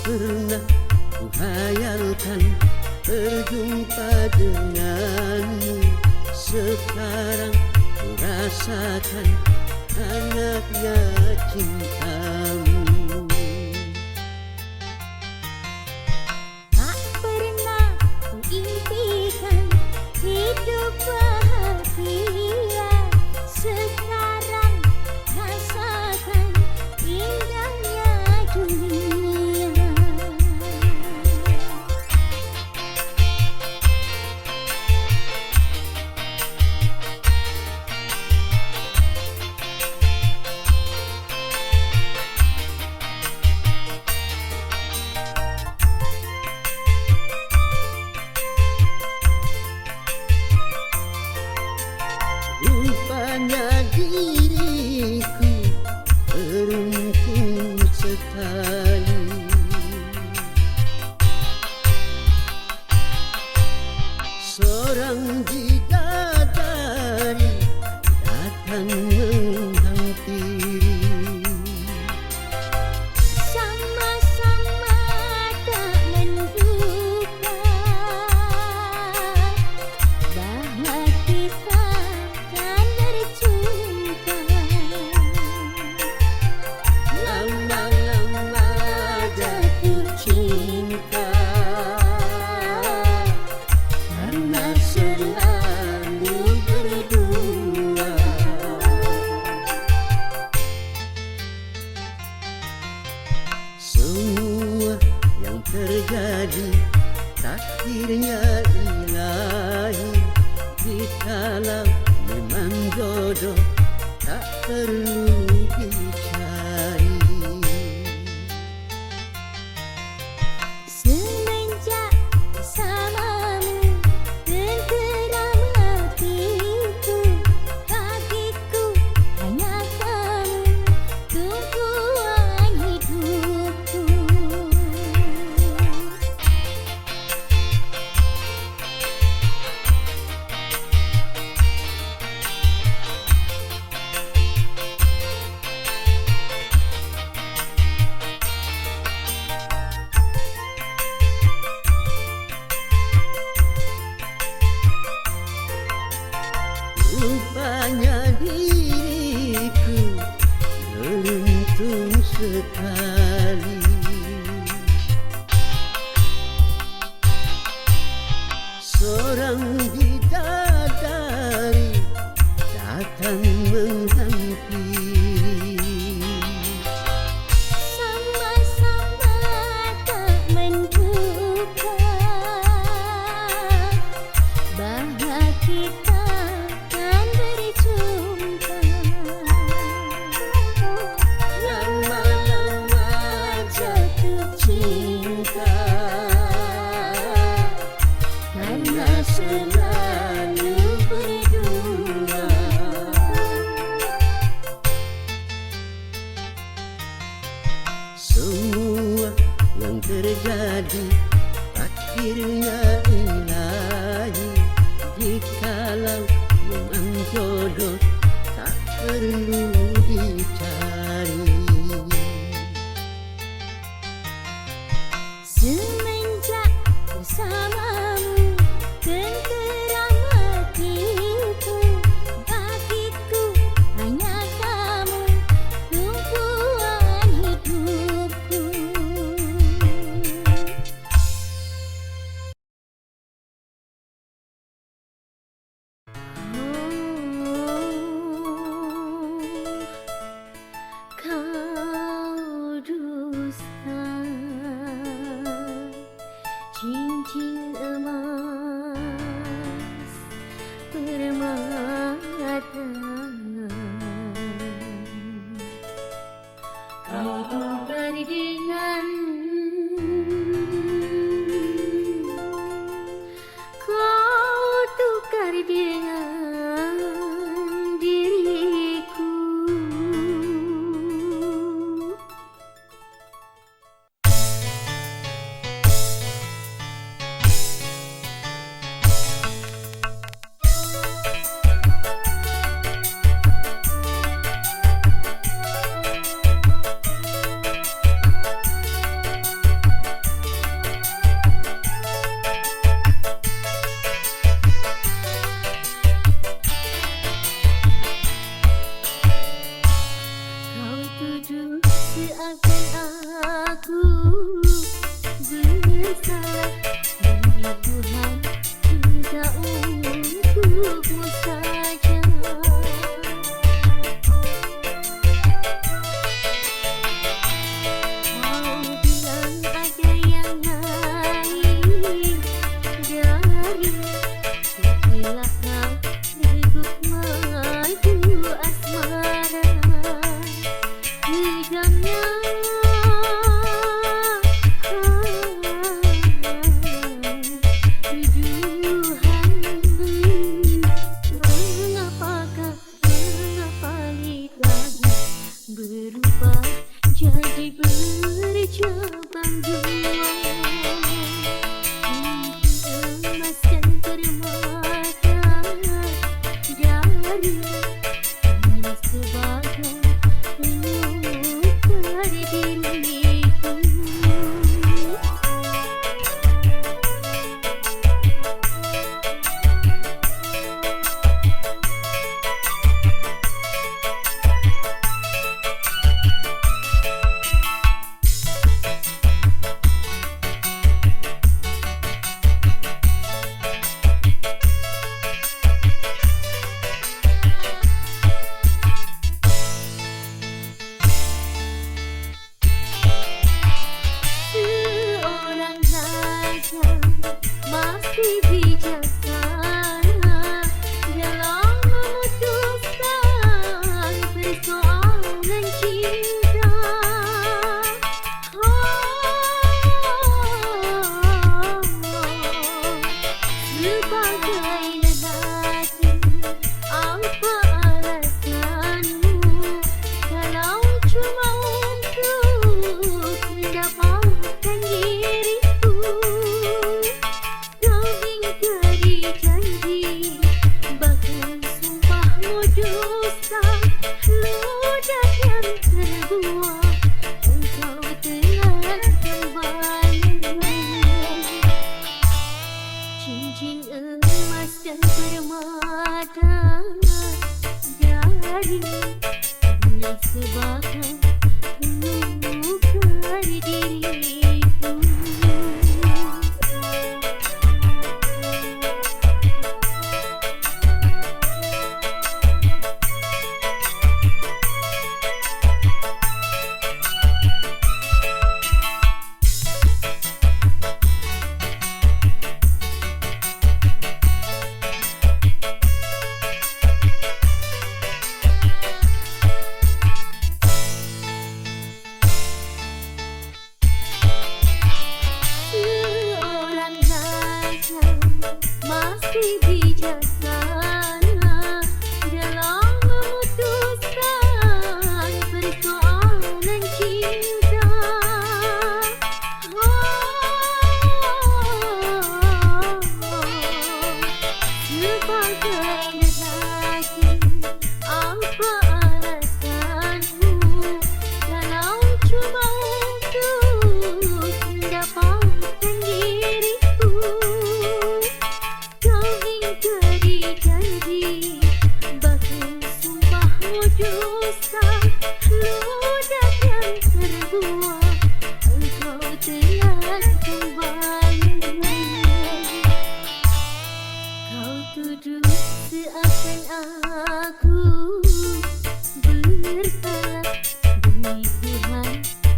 pernah kuhayalkan berjumpa denganmu. Sekarang ku rasakan hangatnya cintamu. Tak pernah ku impikan hidup bahagia. Sekarang rasakan indahnya dunia. Rupanya diriku beruntung sekali. Seorang bidadari datang menghampiri. Sama-sama tak menduga bahwa kita akan berjumpa. Lama-lama jatuh cinta karena selalu berdua. Semua yang terjadi takdirnya ilahi. Jikalau memang jodoh tak perlu dicari. Semenjak bersamamu tenteram hatiku. Bagiku hanya kamu tumpuan hidupku. Rupanya diriku beruntung sekali. Seorang bidadari datang menghampiri. Sama-sama tak menduga bahwa kita akan berjumpa. Lama-lama jatuh cinta karena selalu berdua. Semua yang terjadi takdirnya ilahi. Jikalau memang jodoh tak perlu dicari. Semenjak bersamamu tenteram hatiku. Bagiku hanya kamu tumpuan hidupku. Kau dusta cincin emas permata. Kau tukar dengan diriku. berubah jadi bercabang dua. Emas dan permata dari hanya sebagai penukar diriku. Masih bijaksana dalam memutuskan persoalan cinta. Sebagai lelaki, apa alasanmu kalau cuma untuk mendapatkan diriku? Janji, bahkan sumpahmu dusta, ludah yang terbuang, engkau telah kembali. Cincin emas dan permata dari hanya sebagai penukar diriku. Masih bijaksana dalam memutuskan persoalan cinta. Sebagai lelaki, apa alasanmu kalau cuma untuk mendapatkan diriku? Kau ingkari janji, bahkan sumpahmu dusta, ludah yang terbuang, engkau telah kembali. Kau tuduh seakan aku bersalah demi Tuhan,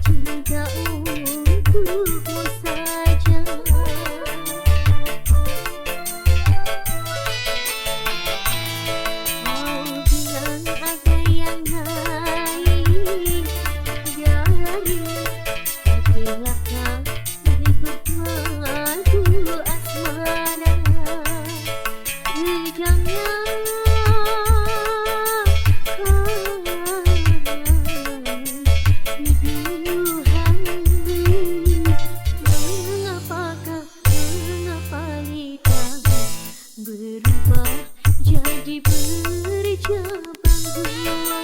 cinta untukmu saja. Berubah jadi bercabang dua.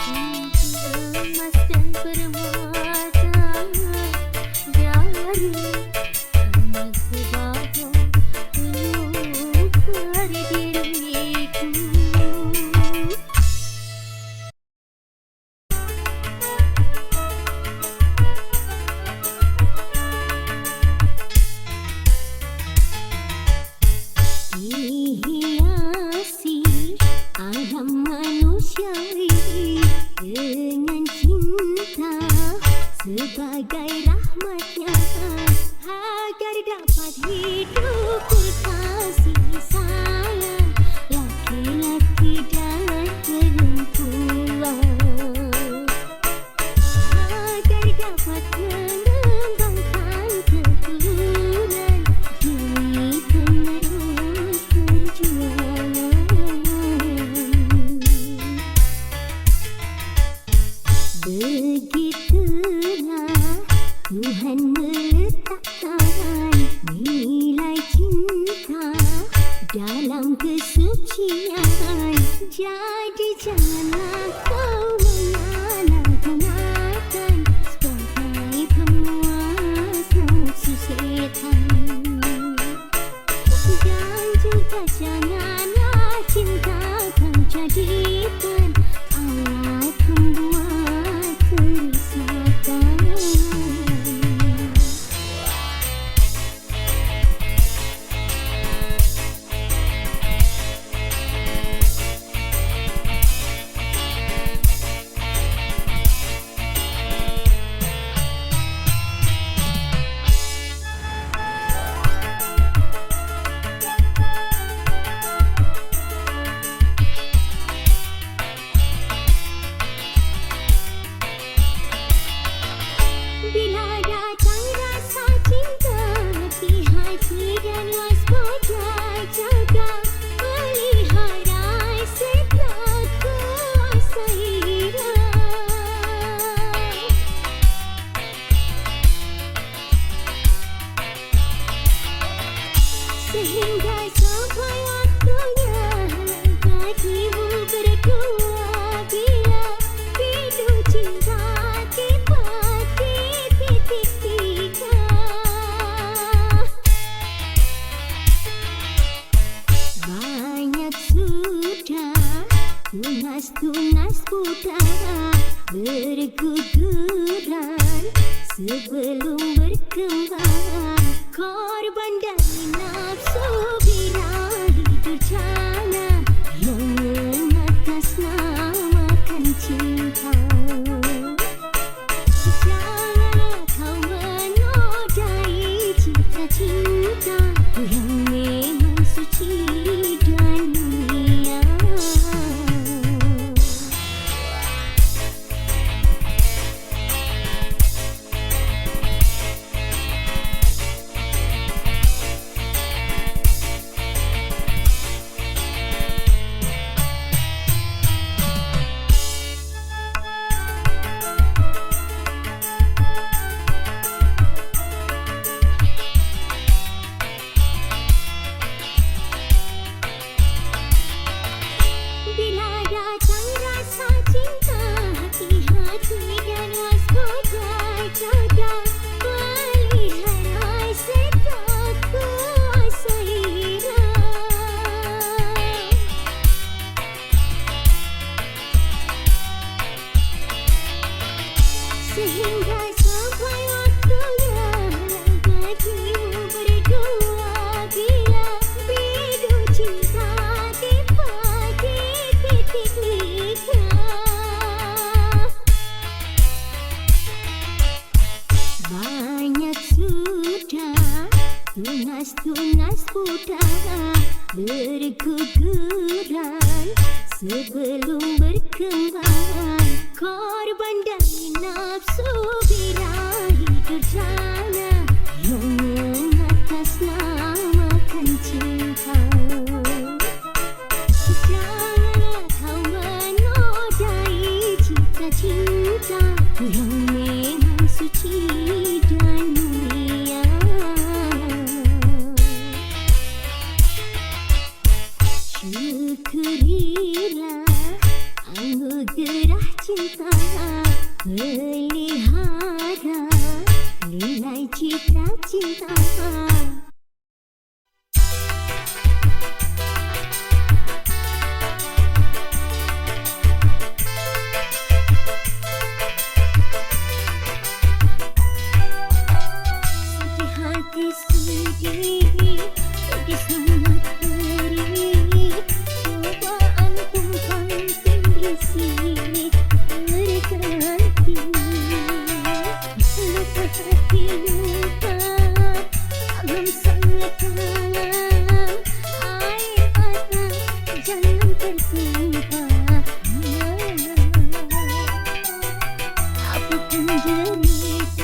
Cincin emas dan permata dari hanya sebagai penukar diriku. Dihiasi alam manusiawi dengan cinta sebagai rahmatnya agar dapat hidup berkasih sayang laki-laki dan perempuan. dapat mengembangkan keturunan demi penerus perjuangan. Begitulah Tuhan meletakkan nilai cinta dalam kesucian. Jadi janganlah kau menyalahgunakan sebagai pemuas nafsu setan. Dan juga janganlah cinta kau jadikan alat pembuat kerusakan. Bila datang rasa cinta, hati-hati dan waspada, jaga pelihara setelah kuasa hilang. Sehingga sampai waktunya hatimu berdua, bila pintu cinta tepat di titik tiga. Banyak sudah tunas-tunas putara berguguran sebelum berkembang, korban dari nafsu birahi durjana yang mengatasnamakan cinta. Janganlah kau menodai cita-cinta yang memang suci dan mulia. Bila datang rasa cinta, hati-hati dan waspada, jaga pelihara setelah kuasa hilang. Sehingga sampai waktunya hatimu berdua, bila pintu cinta tepat di titik tiga. Banyak sudah tunas-tunas putara berguguran sebelum berkembang, korban dari nafsu birahi durjana yang mengatasnamakan cinta. Janganlah kau menodai cita-cinta yang memang suci dan mulia. Syukurilah anugerah cinta, pelihara nilai cita cinta. Sedih hati sedih, sedih sangat perih, cobaan pun pantang di sini berganti. Lupa hati lupa, alam sangat dalam, air mata jangan tertumpah. Apapun derita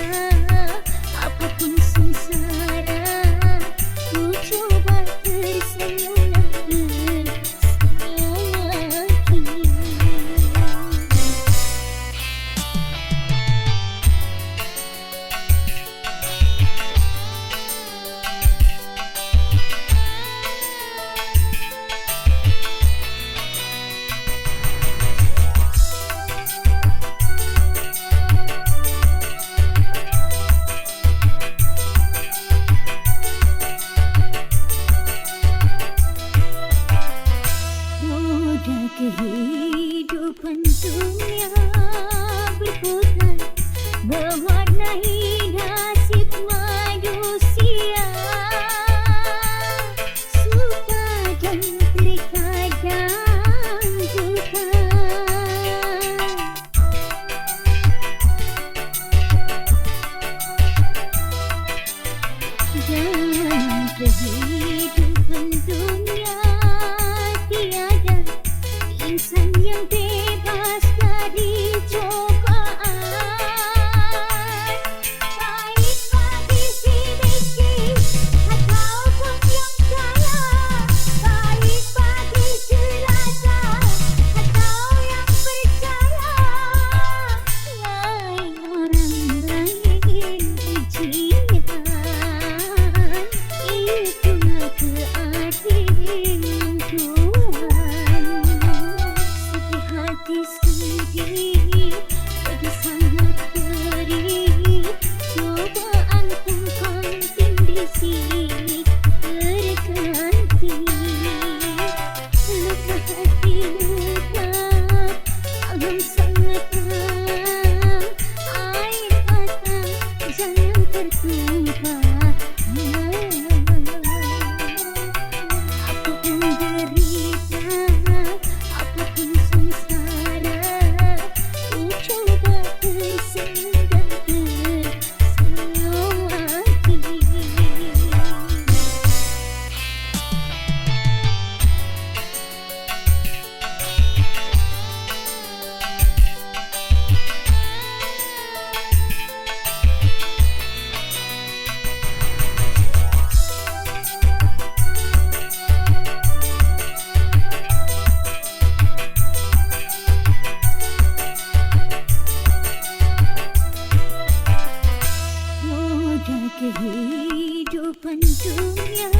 Kehidupan dunia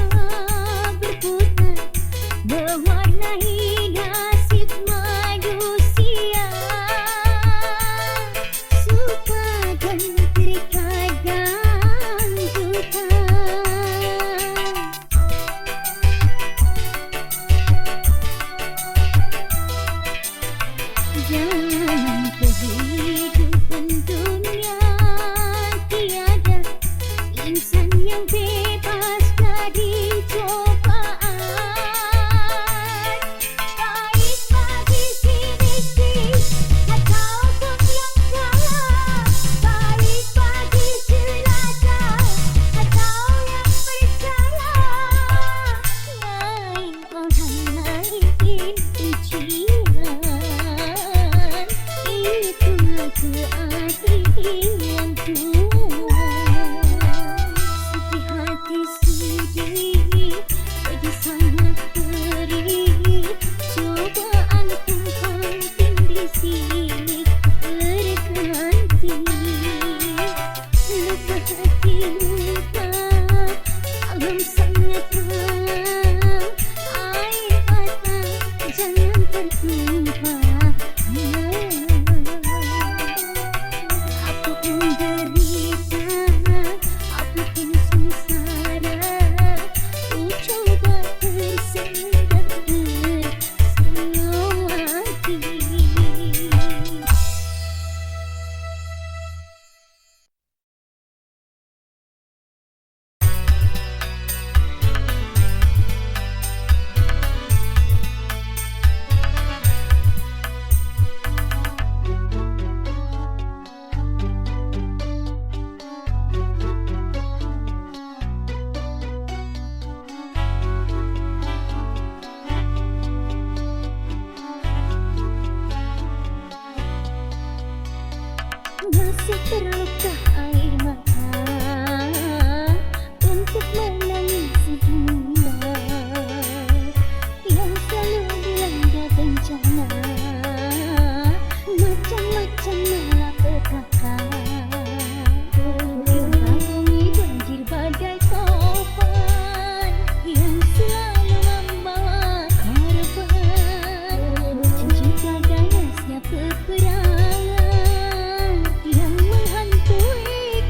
berputar, mewarnai nasib manusia. Suka dan terkadang duka. Jalan kehidupan dunia tiada insan yang bebas dari cobaan. Baik bagi si miskin ataupun yang kaya, baik bagi jelajah atau yang percaya. Lain orang lain ujian, itulah keadilan Tuhan. Sepi hati sedih, jadi sangat perih. Cobaan Tuhan tindih sini berganti. Luka hati luka, alam sangat dalam. Air mata jangan tertumpah. Apapun derita, apapun sengsara, ku coba bersandar bersenang hati. Masih terluka air mata untuk menangisi dunia yang selalu dilanda bencana, macam-macam malapetaka. Bumi banjir badai topan yang selalu membawa korban, jika ganasnya peperangan yang menghantui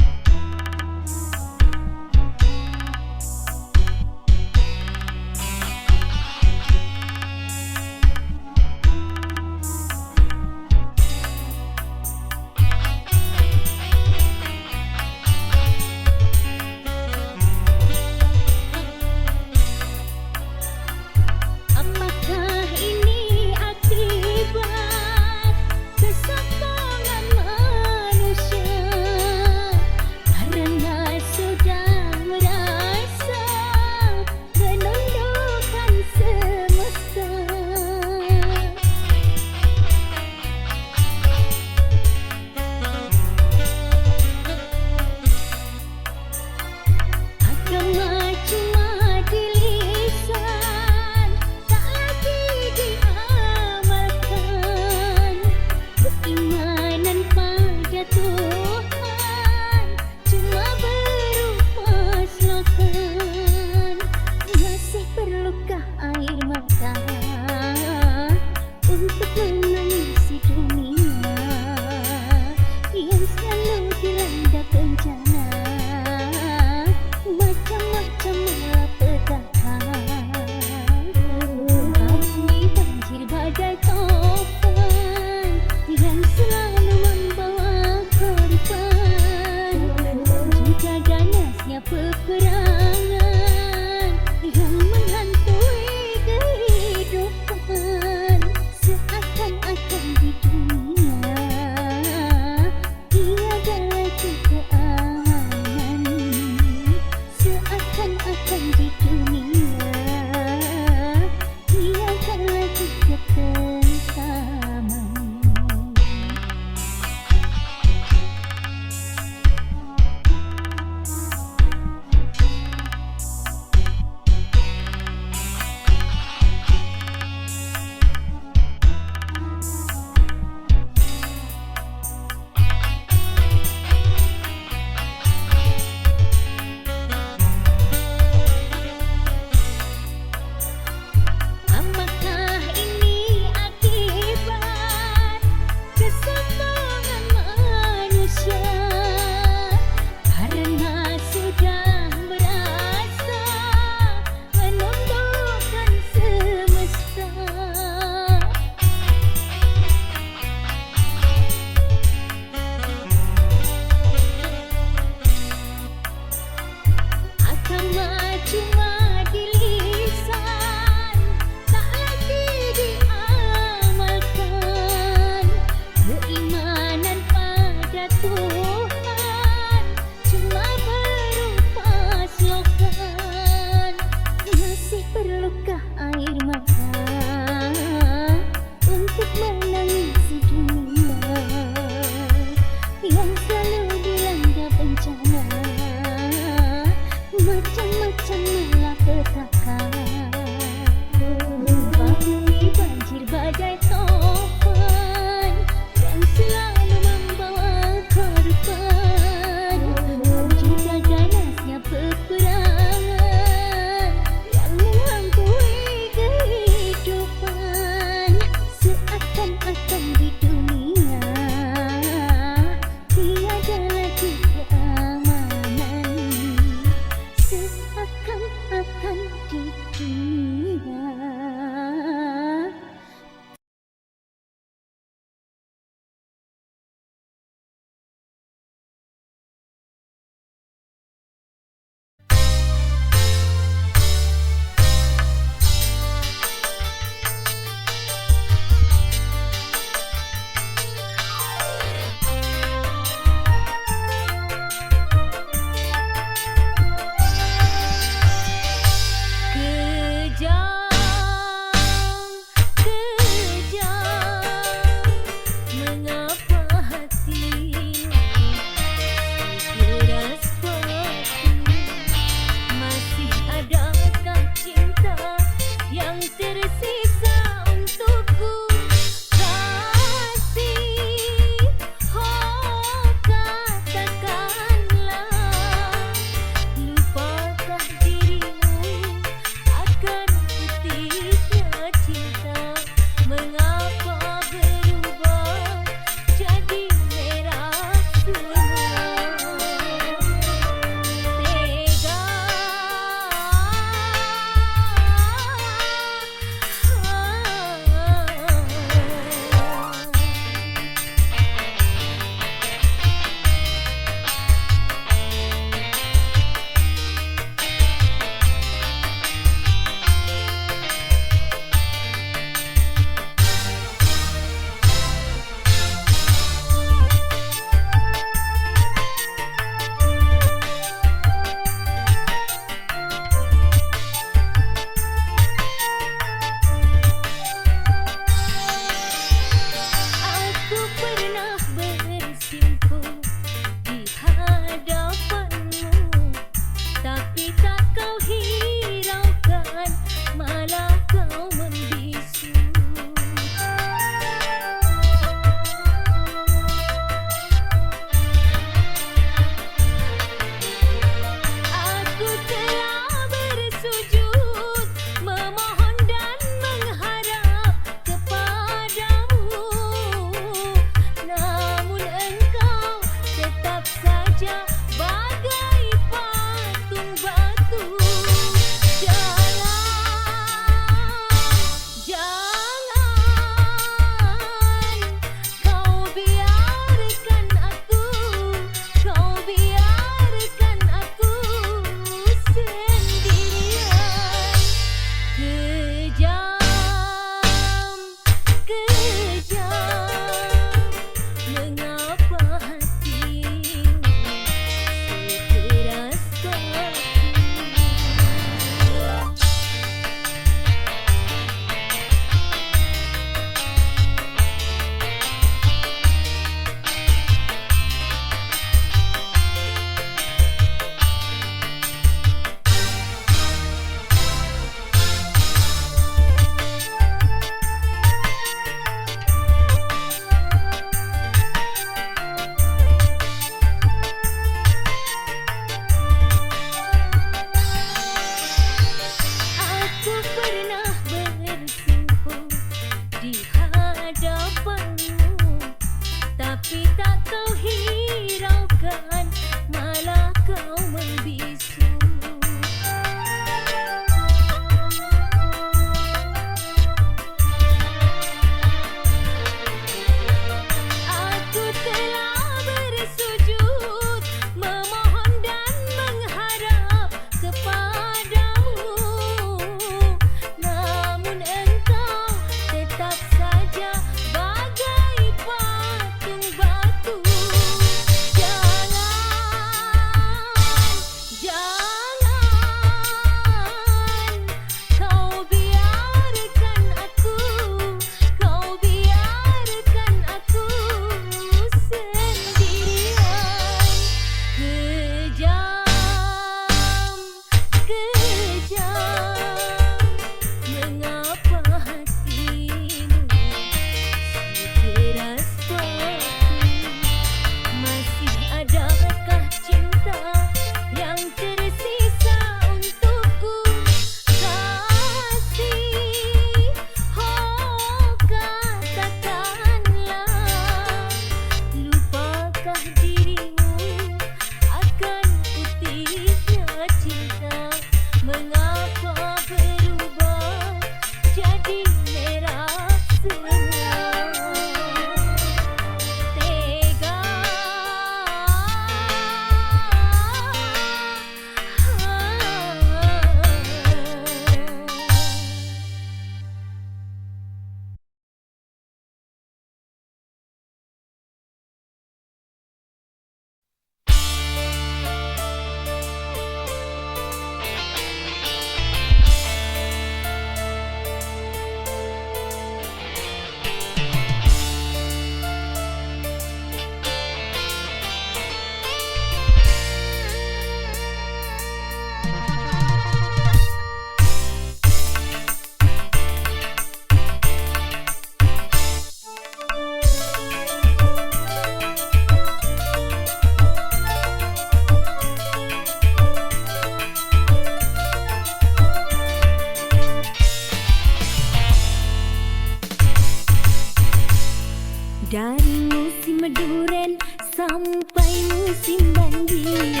Dari musim duren sampai musim banjir,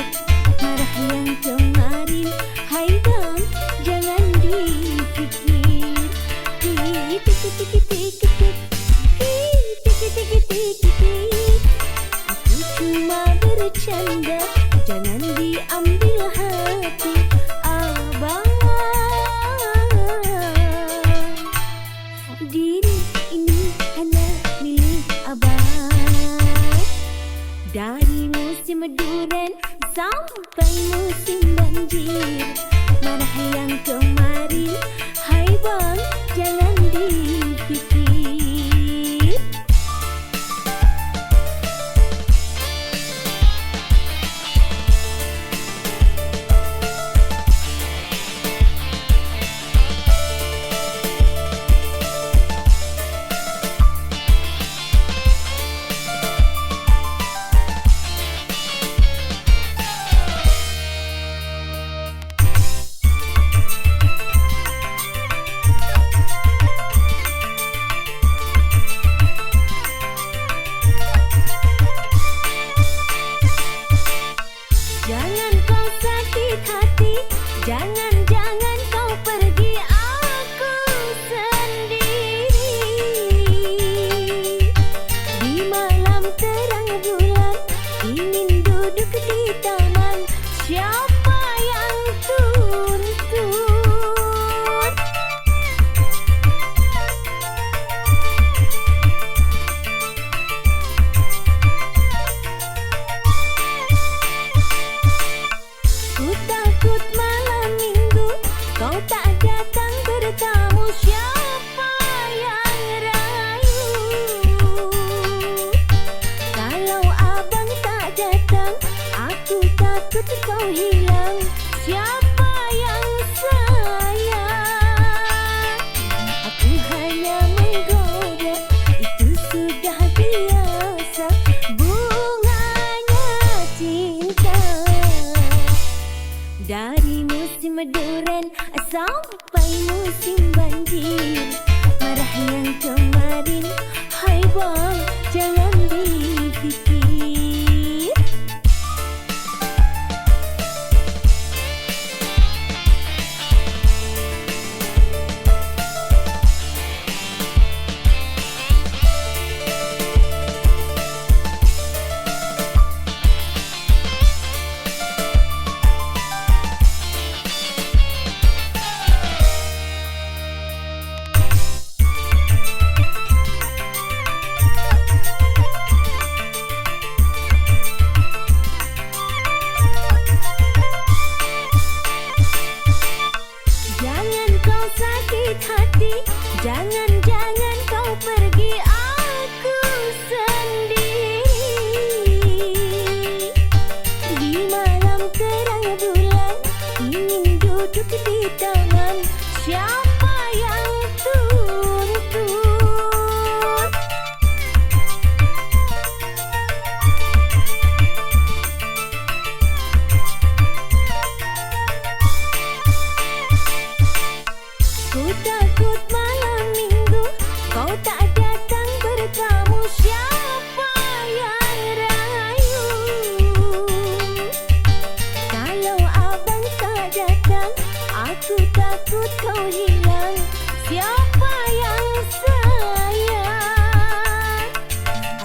marah yang kemarin, hai bang, jangan dipikir. Tik tik tik tik tik tik, tik tik tik tik tik. Aku cuma bercanda, jangan diambil hati, abang. Diri ini hanya milik abang. Dari musim duren sampai musim banjir, marah yang kemarin, hai bang, jangan dipikir. Jangan kau sakit hati, jangan kau pergi, aku sendiri. Di malam terang bulan, ingin duduk di taman, siapa yang tuntut? Ku takut malam minggu kau tak datang bertamu, siapa yang rayu? Kalau abang tak datang, aku takut kau hilang, siapa yang sayang? Aku hanya menggoda, itu sudah biasa, bunganya cinta. Dari musim duren sampai musim banjir, marah yang kemarin, hai bang, jangan dipikir. Jangan kau sakit hati, jangan kau pergi, aku sendiri. Di malam terang bulan, ingin duduk di taman, siapa yang tuntut? Ku takut malam minggu kau tak datang bertamu, siapa yang rayu? Kalau abang tak datang, aku takut kau hilang, siapa yang sayang?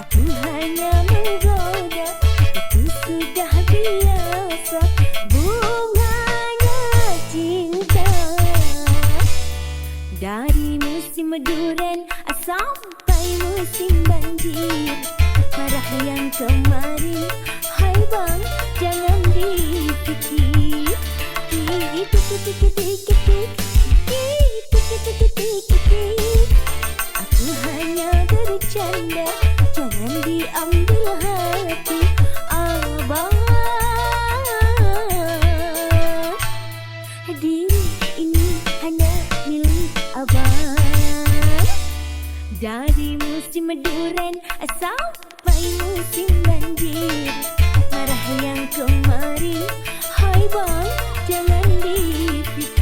Aku hanya menggoda, itu sudah biasa, bunganya cinta. Dari musim duren sampai musim banjir, marah yang kemarin, hai bang, jangan dipikir. Tik tik tik tik tik, tik tik tik tik. Aku hanya bercanda, jangan diambil hati, abang. Diri ini hanya milik abang. Dari musim duren sampai musim banjir, marah yang kemarin, hai bang, jangan dipikir.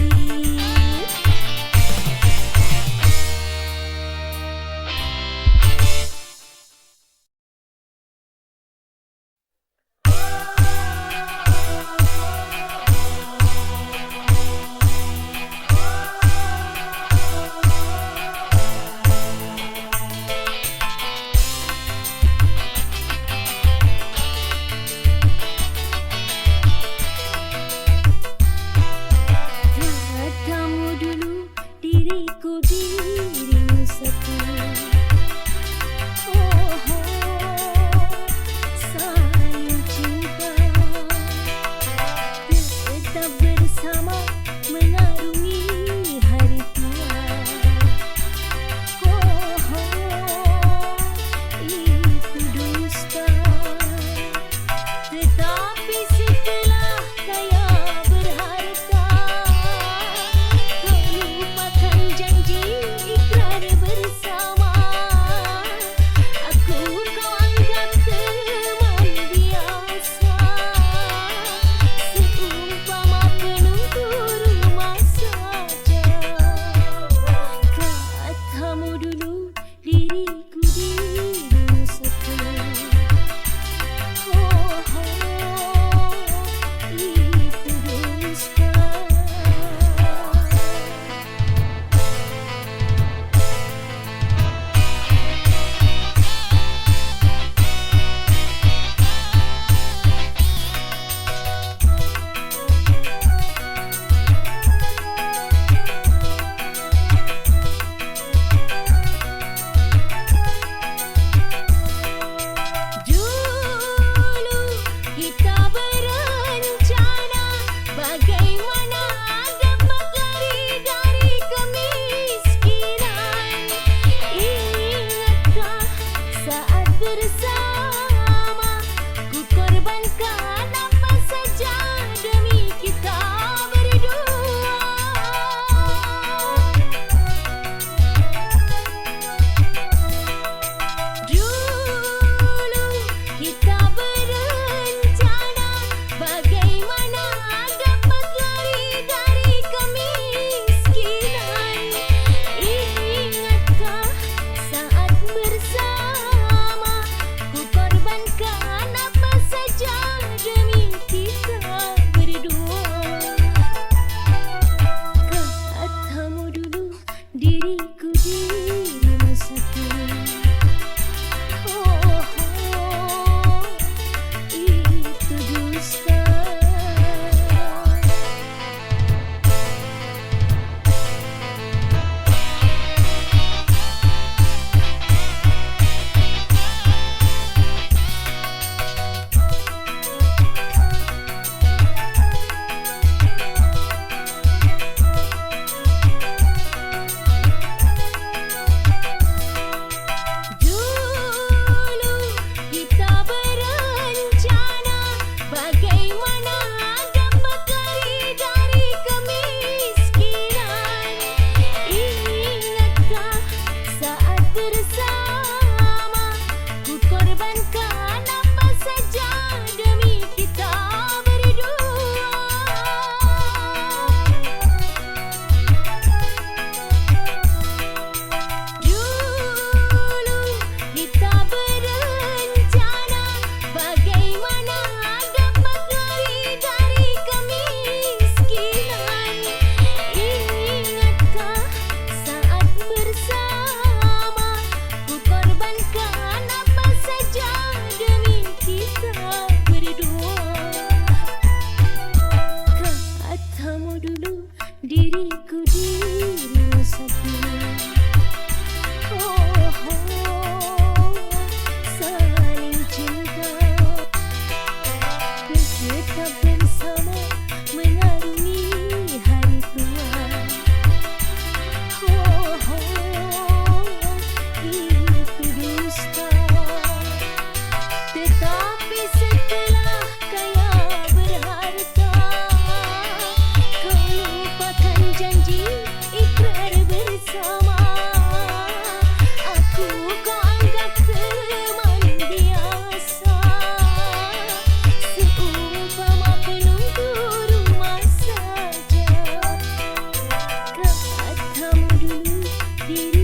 diri